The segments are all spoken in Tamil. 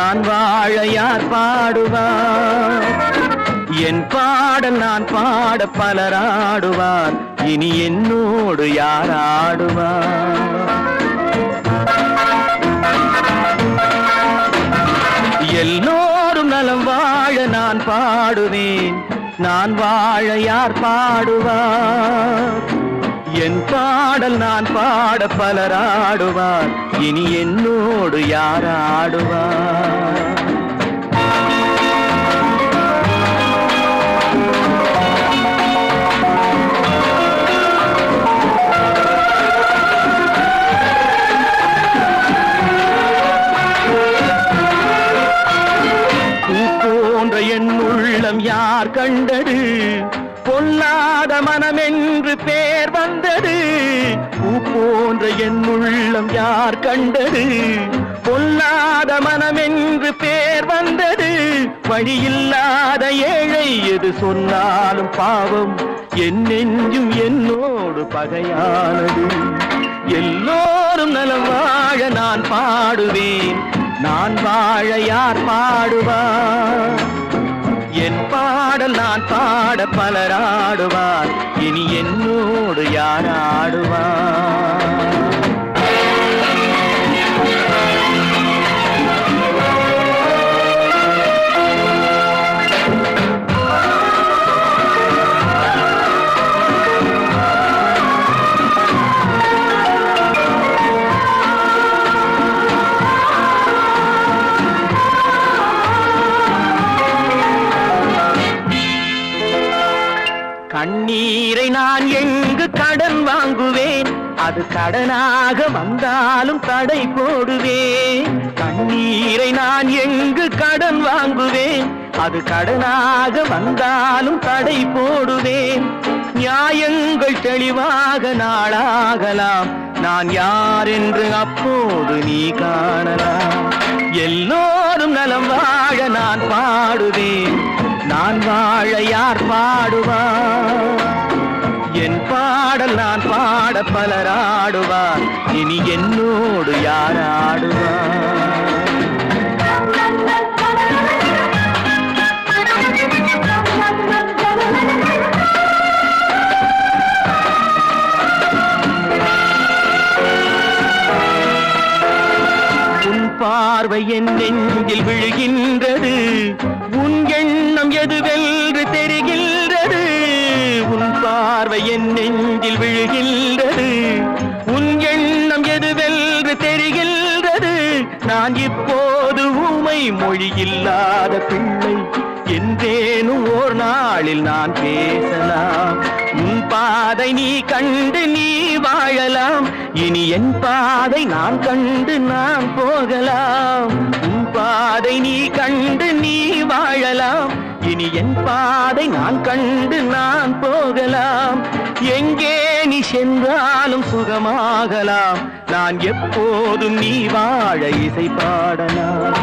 நான் வாழ யார் பாடுவார்? என் பாடல் நான் பாட பலராடுவார். இனி என்னோடு யார் ஆடுவார்? எல்லோரும் நலம் வாழ நான் பாடுவேன். நான் வாழ யார் பாடுவார்? என் பாடல் நான் பாட பலராடுவார். இனி என்னோடு யார் ஆடுவார்? என் உள்ளம் யார் கண்டது? பொல்லாத மனமென்று பேர் வந்தது. பூ போன்ற என் உள்ளம் யார் கண்டது? பொல்லாத மனமென்று பேர் வந்தது. வழியில்லாத ஏழை எது சொன்னாலும் பாவம். என் நெஞ்சும் என்னோடு பகையானது. எல்லோரும் நலம் வாழ நான் பாடுவேன். நான் வாழ யார் பாடுவார்? என் பாடல் நான் பாட பலராடுவார். இனி என்னோடு யார் ஆடுவார்? கண்ணீரை நான் எங்கு கடன் வாங்குவேன்? அது கடனாக வந்தாலும் தடை போடுவேன். கண்ணீரை நான் எங்கு கடன் வாங்குவேன்? அது கடனாக வந்தாலும் தடை போடுவேன். நியாயங்கள் தெளிவாக நாளாகலாம். நான் யார் என்று அப்போது நீ காணலாம். எல்லோரும் நலம் வாழ நான் பாடுவேன். நான் வாழ யார் பாடுவார்? என் பாடல் நான் பாட பலராடுவார். இனி என்னோடு யார் ஆடுவார்? உன் பார்வை என் நெஞ்சில் விழுகின்றது. உன் எண்ணம் எதுவென்று தெரிகின்றது. உன் பார்வை என் நெஞ்சில் விழுகின்றது. உன் எண்ணம் எதுவென்று தெரிகின்றது. நான் இப்போது ஊமை மொழியில்லாத பிள்ளை. என்றேனும் ஓர் நாளில் நான் பேசலாம். உன் பாதை நீ கண்டு நீ வாழலாம். இனி என் பாதை நான் கண்டு நான் போகலாம். உன் பாதை நீ கண்டு நீ வாழலாம். இனி என் பாதை நான் கண்டு நான் போகலாம். எங்கே நீ சென்றாலும் சுகமாகலாம். நான் எப்போதும் நீ வாழ இசை பாடலாம்.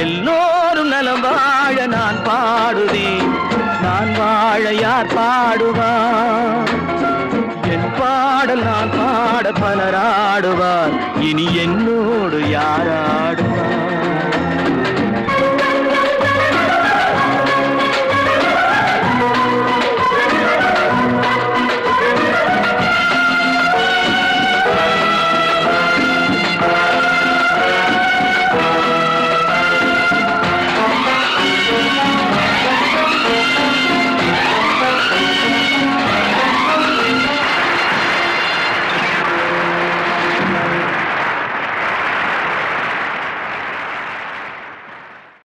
எல்லோரும் நலம் வாழ நான் பாடுவேன். நான் வாழ யார் பாடுவார்? என் பாடல் நான் பாட பலராடுவார். இனி என்னோடு யார் ஆடுவார்?